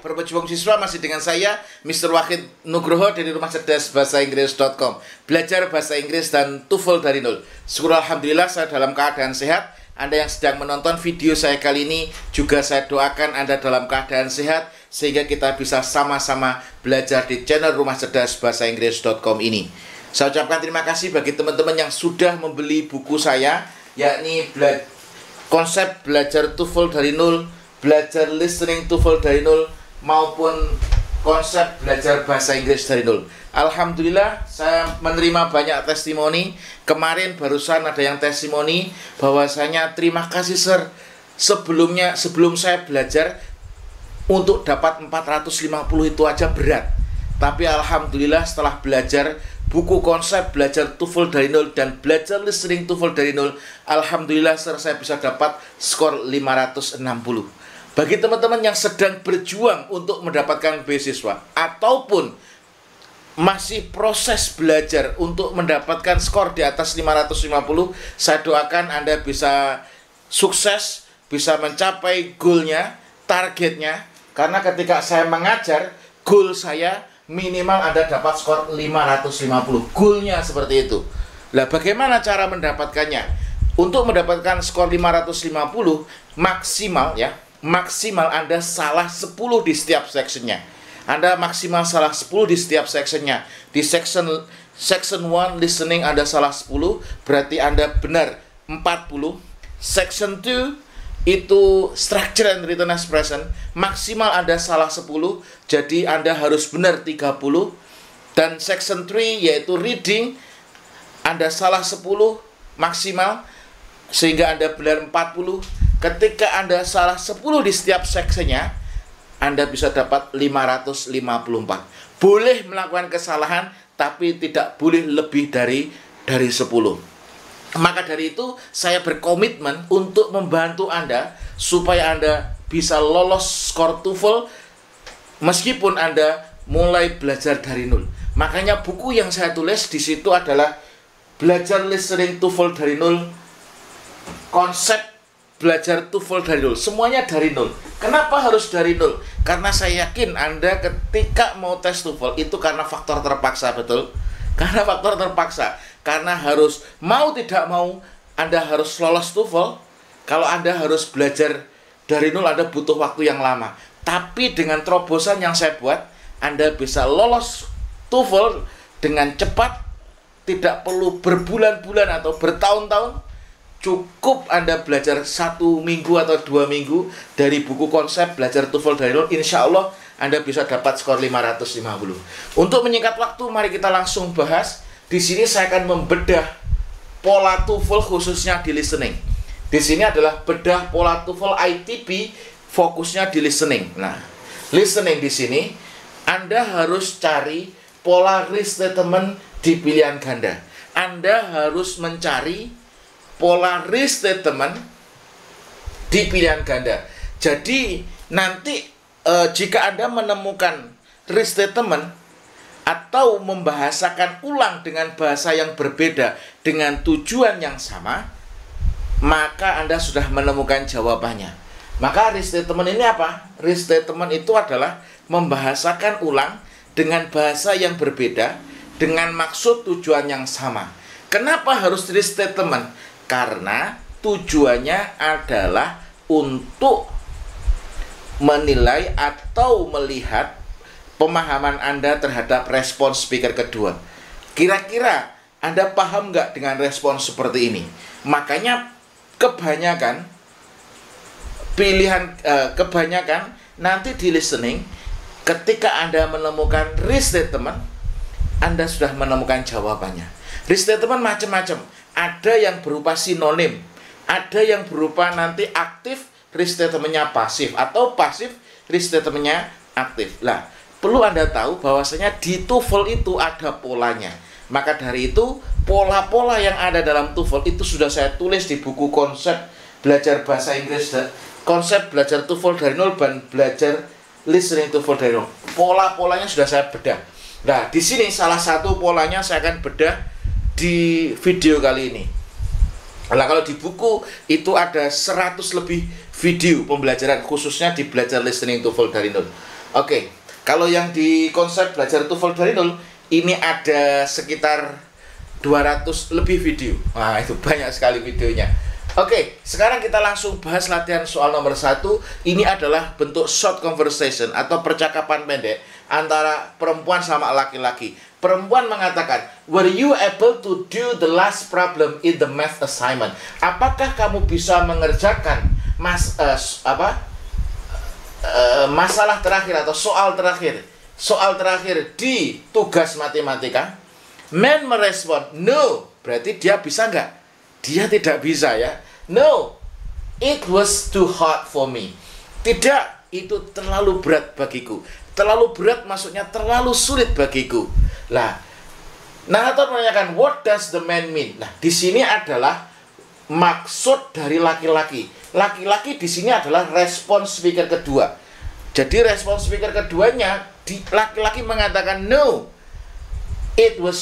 Hai, Perpejuang Siswa masih dengan saya, Mr. Wahid Nugroho dari Rumah Cerdas Bahasa Inggris.com. Belajar bahasa Inggris dan TOEFL dari nol. Syukur alhamdulillah saya dalam keadaan sehat. Anda yang sedang menonton video saya kali ini, juga saya doakan Anda dalam keadaan sehat, sehingga kita bisa sama-sama belajar di channel Rumah Cerdas Bahasa Inggris.com ini. Saya ucapkan terima kasih bagi teman-teman yang sudah membeli buku saya, yakni konsep belajar TOEFL dari nol, belajar listening TOEFL dari nol, maupun konsep belajar bahasa Inggris dari nol. Alhamdulillah saya menerima banyak testimoni. Kemarin barusan ada yang testimoni bahwasanya terima kasih sir, sebelum saya belajar untuk dapat 450 itu aja berat. Tapi alhamdulillah setelah belajar buku konsep belajar TOEFL dari nol dan belajar listening TOEFL dari nol, alhamdulillah sir, saya bisa dapat skor 560. Bagi teman-teman yang sedang berjuang untuk mendapatkan beasiswa ataupun masih proses belajar untuk mendapatkan skor di atas 550, saya doakan Anda bisa sukses, bisa mencapai goalnya, targetnya. Karena ketika saya mengajar, goal saya minimal Anda dapat skor 550. Goalnya seperti itu. Nah, bagaimana cara mendapatkannya? Untuk mendapatkan skor 550 maksimal ya, maksimal Anda salah 10 di setiap sectionnya. Anda maksimal salah 10 di setiap sectionnya. Di section 1 listening Anda salah 10, berarti Anda benar 40. Section 2 itu structure and written expression, maksimal Anda salah 10, jadi Anda harus benar 30. Dan section 3 yaitu reading, Anda salah 10 maksimal, sehingga Anda benar 40. Ketika Anda salah 10 di setiap sectionnya, Anda bisa dapat 554. Boleh melakukan kesalahan, tapi tidak boleh lebih dari 10. Maka dari itu, saya berkomitmen untuk membantu Anda supaya Anda bisa lolos skor TOEFL meskipun Anda mulai belajar dari nol. Makanya buku yang saya tulis di situ adalah belajar listening TOEFL dari nol, konsep belajar TOEFL dari nol, semuanya dari nol. Kenapa harus dari nol? Karena saya yakin Anda ketika mau tes TOEFL itu karena faktor terpaksa, betul? Karena faktor terpaksa. Karena harus, mau tidak mau, Anda harus lolos TOEFL. Kalau Anda harus belajar dari nol, Anda butuh waktu yang lama. Tapi dengan terobosan yang saya buat, Anda bisa lolos TOEFL dengan cepat, tidak perlu berbulan-bulan atau bertahun-tahun. Cukup Anda belajar 1 minggu atau 2 minggu dari buku konsep belajar TOEFL dari nol, insya Allah Anda bisa dapat skor 550. Untuk menyingkat waktu, mari kita langsung bahas. Di sini saya akan membedah pola TOEFL khususnya di listening. Di sini adalah bedah pola TOEFL ITP, fokusnya di listening. Nah, listening di sini Anda harus cari pola restatement di pilihan ganda. Anda harus mencari pola restatement di pilihan ganda. Jadi nanti jika Anda menemukan restatement atau membahasakan ulang dengan bahasa yang berbeda dengan tujuan yang sama, maka Anda sudah menemukan jawabannya. Maka restatement ini apa? Restatement itu adalah membahasakan ulang dengan bahasa yang berbeda dengan maksud tujuan yang sama. Kenapa harus restatement? Karena tujuannya adalah untuk menilai atau melihat pemahaman Anda terhadap respon speaker kedua. Kira-kira Anda paham nggak dengan respon seperti ini? Makanya kebanyakan kebanyakan nanti di listening, ketika Anda menemukan restatement, Anda sudah menemukan jawabannya. Restatement macam-macam. Ada yang berupa sinonim, ada yang berupa nanti aktif, restatementnya pasif, atau pasif, restatementnya aktif. Lah, perlu Anda tahu bahwasanya di TOEFL itu ada polanya. Maka dari itu, pola-pola yang ada dalam TOEFL itu sudah saya tulis di buku konsep belajar bahasa Inggris, konsep belajar TOEFL dari nol dan belajar listening TOEFL dari nol. Pola-polanya sudah saya bedah. Nah, di sini salah satu polanya saya akan bedah di video kali ini. Nah, kalau di buku itu ada 100 lebih video pembelajaran khususnya di belajar listening TOEFL dari nol. Oke, kalau yang di konsep belajar TOEFL dari nol, ini ada sekitar 200 lebih video. Nah, itu banyak sekali videonya. Oke, sekarang kita langsung bahas latihan soal nomor 1. Ini adalah bentuk short conversation atau percakapan pendek antara perempuan sama laki-laki. Perempuan mengatakan, "Were you able to do the last problem in the math assignment?" Apakah kamu bisa mengerjakan masalah terakhir atau soal terakhir di tugas matematika? Man merespon, "No." Berarti dia bisa nggak? Dia tidak bisa ya. "No, it was too hard for me." Tidak, itu terlalu berat bagiku. Terlalu berat maksudnya terlalu sulit bagiku. Lah, narator menanyakan, "What does the man mean?" Nah, di sini adalah maksud dari laki-laki. Laki-laki di sini adalah respon speaker kedua. Jadi respon speaker keduanya, laki-laki mengatakan, "No, it was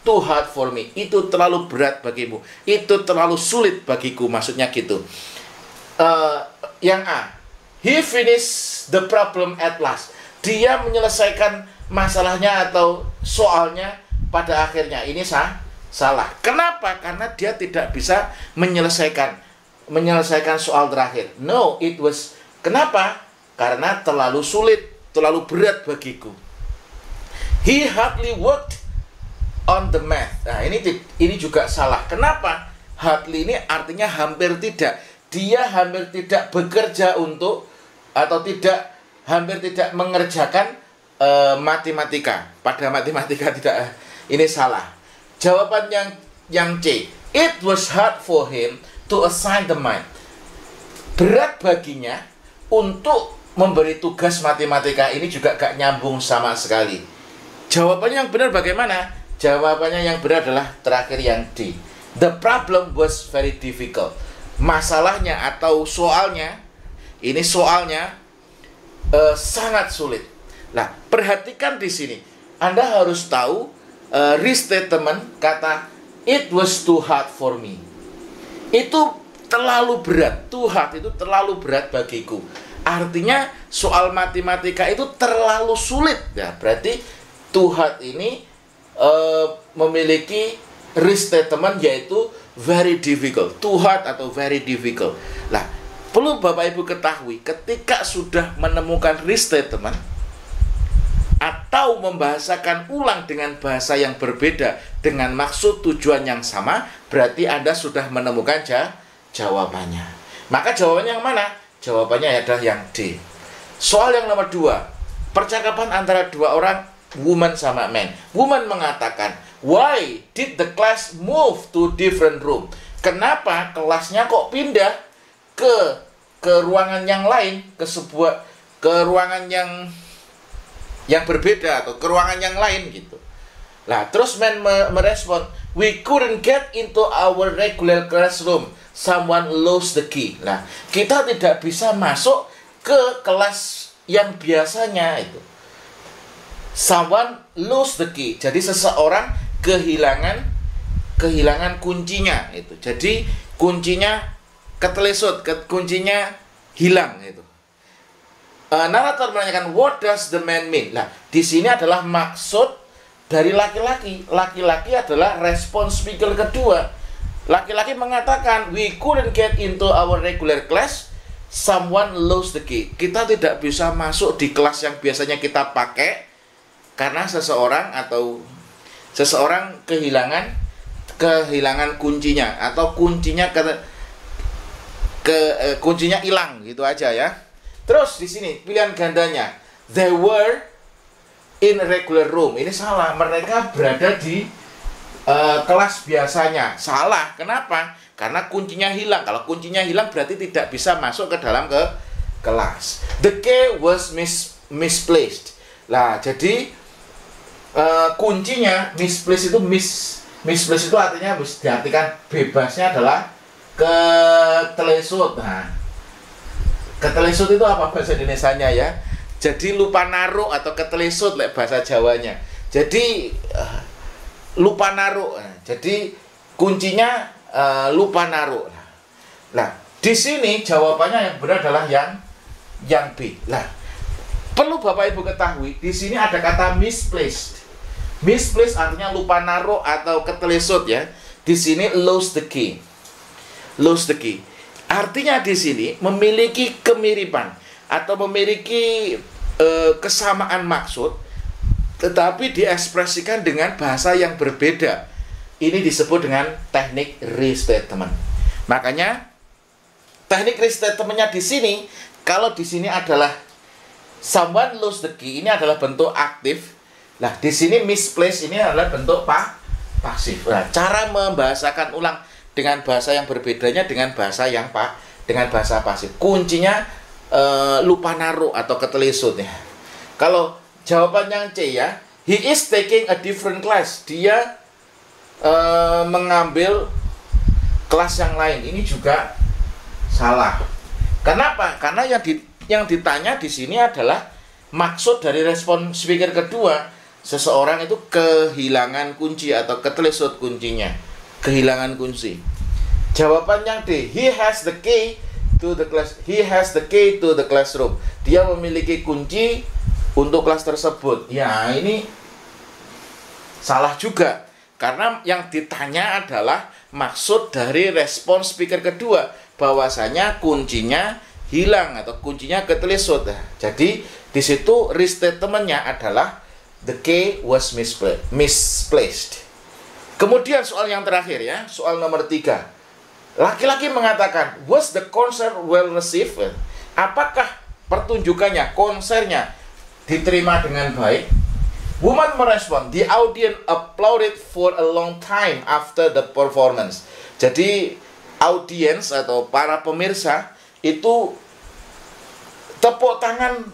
too hard for me." Itu terlalu berat bagimu. Itu terlalu sulit bagiku, maksudnya gitu. Yang A, he finished the problem at last. Dia menyelesaikan masalahnya atau soalnya pada akhirnya. Ini salah. Kenapa? Karena dia tidak bisa menyelesaikan soal terakhir. No, it was. Kenapa? Karena terlalu sulit, terlalu berat bagiku. He hardly worked on the math. Nah, ini juga salah. Kenapa? Hardly ini artinya hampir tidak. Dia hampir tidak bekerja untuk atau hampir tidak mengerjakan matematika. Pada matematika tidak. Ini salah. Jawaban yang C. It was hard for him to assign the math. Berat baginya untuk memberi tugas matematika. Ini juga gak nyambung sama sekali. Jawabannya yang benar bagaimana? Jawabannya yang benar adalah terakhir yang D. The problem was very difficult. Masalahnya atau soalnya, ini soalnya sangat sulit. Nah, perhatikan di sini. Anda harus tahu restatement kata it was too hard for me. Itu terlalu berat. Too hard itu terlalu berat bagiku. Artinya soal matematika itu terlalu sulit. Ya, berarti too hard ini memiliki restatement yaitu very difficult. Too hard atau very difficult. Nah, perlu Bapak Ibu ketahui ketika sudah menemukan restatement atau membahasakan ulang dengan bahasa yang berbeda dengan maksud tujuan yang sama, berarti Anda sudah menemukan jawabannya. Maka jawabannya yang mana? Jawabannya adalah yang D. Soal yang nomor 2. Percakapan antara dua orang, woman sama man. Woman mengatakan, "Why did the class move to different room?" Kenapa kelasnya kok pindah ke ruangan yang lain, ke ruangan yang berbeda atau ke ruangan yang lain gitu. Nah, terus man merespon, "We couldn't get into our regular classroom. Someone lost the key." Nah, kita tidak bisa masuk ke kelas yang biasanya itu. Someone lost the key. Jadi seseorang kehilangan kuncinya itu. Jadi kuncinya ketelesut, kuncinya hilang itu. Narator menanyakan, "What does the man mean?" Nah, di sini adalah maksud dari laki-laki. Laki-laki adalah respon speaker kedua. Laki-laki mengatakan, "We couldn't get into our regular class. Someone lost the key." Kita tidak bisa masuk di kelas yang biasanya kita pakai karena seseorang kehilangan kuncinya atau kuncinya kuncinya hilang gitu aja ya. Terus di sini pilihan gandanya, "They were in a regular room." Ini salah. Mereka berada di kelas biasanya. Salah. Kenapa? Karena kuncinya hilang. Kalau kuncinya hilang berarti tidak bisa masuk ke dalam kelas. The key was misplaced. Lah, jadi kuncinya misplaced itu misplaced itu artinya diartikan bebasnya adalah ketelesut. Nah, ketelesut itu apa bahasa Indonesianya ya? Jadi lupa naruh atau ketelesut bahasa Jawanya. Jadi lupa naruh. Jadi kuncinya lupa naruh. Nah, di sini jawabannya yang benar adalah yang B. Nah, Perlu Bapak Ibu ketahui, di sini ada kata misplaced. Misplaced artinya lupa naruh atau ketelesut ya. Di sini lose the key. Lose the key. Artinya di sini memiliki kemiripan atau memiliki kesamaan maksud, tetapi diekspresikan dengan bahasa yang berbeda. Ini disebut dengan teknik restatement. Makanya teknik restatementnya di sini, kalau di sini adalah someone lose the key, ini adalah bentuk aktif. Nah, di sini misplaced ini adalah bentuk pasif. Nah, cara membahasakan ulang dengan bahasa yang berbedanya dengan bahasa yang dengan bahasa pasif. Kuncinya lupa naruh atau ketelesut ya. Kalau jawaban yang C ya, he is taking a different class. Dia mengambil kelas yang lain. Ini juga salah. Kenapa? Karena yang ditanya di sini adalah maksud dari respon speaker kedua. Seseorang itu kehilangan kunci atau ketelesut kuncinya. Kehilangan kunci. Jawaban yang D, he has the key to the class. He has the key to the classroom. Dia memiliki kunci untuk kelas tersebut. Ya, ini salah juga. Karena yang ditanya adalah maksud dari respon speaker kedua, bahwasanya kuncinya hilang atau kuncinya ketelesut. Jadi di situ restatementnya adalah the key was misplaced. Kemudian soal yang terakhir ya, soal nomor 3. Laki-laki mengatakan, was the concert well received? Apakah pertunjukannya, konsernya diterima dengan baik? Woman merespon, the audience applauded for a long time after the performance. Jadi audiens atau para pemirsa itu tepuk tangan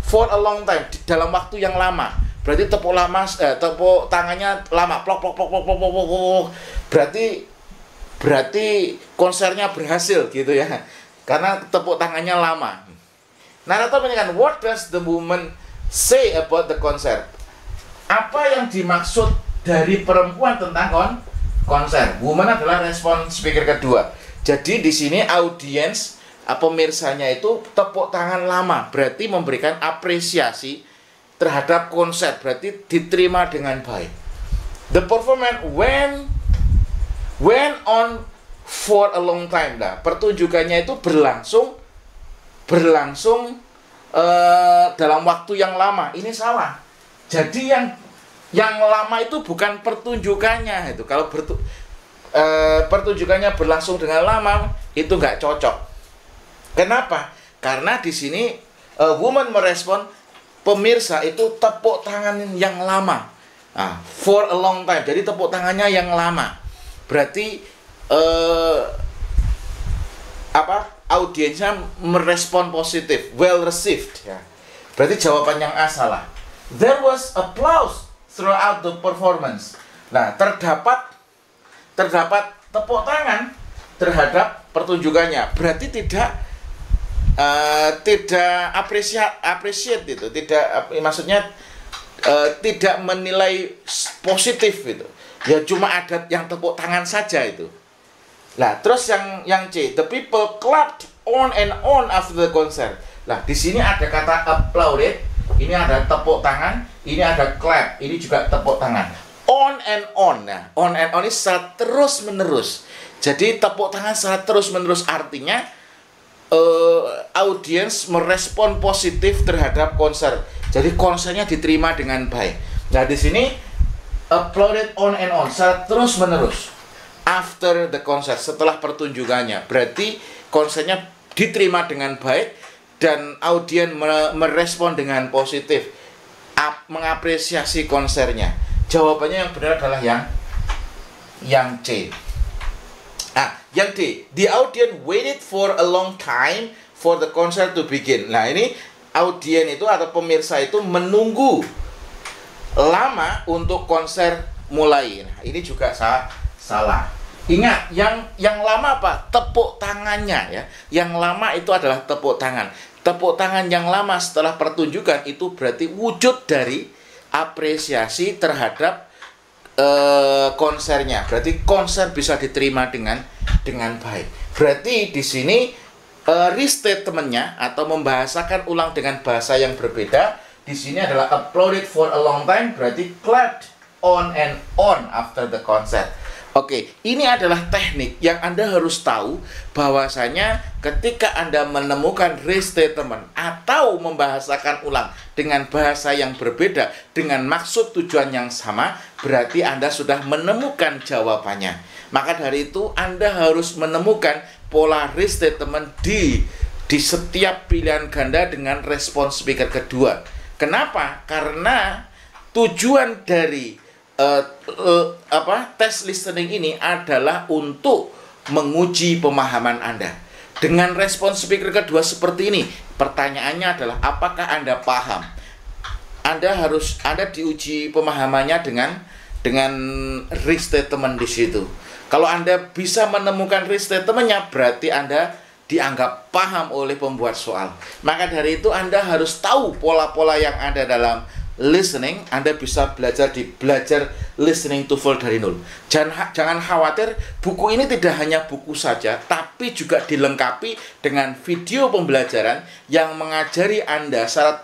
for a long time, dalam waktu yang lama. Berarti tepuk tangannya lama, plok plok plok plok plok plok plok. Berarti konsernya berhasil gitu ya. Karena tepuk tangannya lama. Narator menanyakan, what does the woman say about the concert? Apa yang dimaksud dari perempuan tentang konser? Woman adalah respon speaker kedua. Jadi di sini audiens pemirsanya itu tepuk tangan lama, berarti memberikan apresiasi terhadap konser, berarti diterima dengan baik. The performance went on for a long time. Nah, pertunjukannya itu berlangsung dalam waktu yang lama. Ini salah. Jadi yang lama itu bukan pertunjukannya itu. Kalau pertunjukannya berlangsung dengan lama itu nggak cocok. Kenapa? Karena di sini woman merespon pemirsa itu tepuk tangan yang lama. Nah, for a long time. Jadi tepuk tangannya yang lama. Berarti audiensnya merespon positif, well received ya. Berarti jawaban yang A salah. There was applause throughout the performance. Nah, terdapat tepuk tangan terhadap pertunjukannya. Berarti tidak appreciate itu, maksudnya tidak menilai positif itu. Ya cuma ada yang tepuk tangan saja itu. Nah, terus yang C, the people clapped on and on after the concert. Nah, di sini ada kata applauded, ini ada tepuk tangan, ini ada clap, ini juga tepuk tangan. On and on. Nah, on and on ini secara terus-menerus. Jadi tepuk tangan secara terus-menerus artinya audiens merespon positif terhadap konser. Jadi konsernya diterima dengan baik. Nah, di sini applauded on and on secara terus-menerus. After the concert, setelah pertunjukannya, berarti konsernya diterima dengan baik dan audiens merespon dengan positif, mengapresiasi konsernya. Jawabannya yang benar adalah yang C. Yang D, the audience waited for a long time for the concert to begin. Nah, ini audiens itu atau pemirsa itu menunggu lama untuk konser mulai. Nah, ini juga salah. Ingat, yang lama apa? Tepuk tangannya ya. Yang lama itu adalah tepuk tangan. Tepuk tangan yang lama setelah pertunjukan itu berarti wujud dari apresiasi terhadap konsernya. Berarti konser bisa diterima dengan baik. Berarti di sini restatementnya atau membahasakan ulang dengan bahasa yang berbeda. Di sini adalah applauded for a long time, berarti clapped on and on after the concert. Oke, ini adalah teknik yang Anda harus tahu bahwasanya ketika Anda menemukan restatement atau membahasakan ulang dengan bahasa yang berbeda dengan maksud tujuan yang sama, berarti Anda sudah menemukan jawabannya. Maka dari itu Anda harus menemukan pola restatement di setiap pilihan ganda dengan respon speaker kedua. Kenapa? Karena tujuan dari tes listening ini adalah untuk menguji pemahaman Anda. Dengan respon speaker kedua seperti ini, pertanyaannya adalah apakah Anda paham? Anda diuji pemahamannya dengan restatement di situ. Kalau Anda bisa menemukan restatementnya, berarti Anda dianggap paham oleh pembuat soal. Maka dari itu Anda harus tahu pola-pola yang ada dalam listening. Anda bisa belajar di Belajar Listening TOEFL dari Nol. Jangan khawatir, buku ini tidak hanya buku saja, tapi juga dilengkapi dengan video pembelajaran yang mengajari Anda secara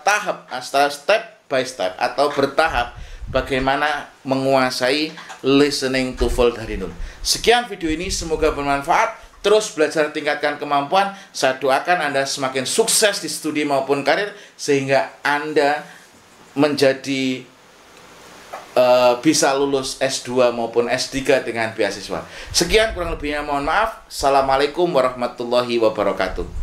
step by step atau bertahap bagaimana menguasai listening TOEFL dari Nol. Sekian video ini, semoga bermanfaat. Terus belajar, tingkatkan kemampuan. Saya doakan Anda semakin sukses di studi maupun karir, sehingga Anda menjadi bisa lulus S2 maupun S3 dengan beasiswa. Sekian, kurang lebihnya mohon maaf. Assalamualaikum warahmatullahi wabarakatuh.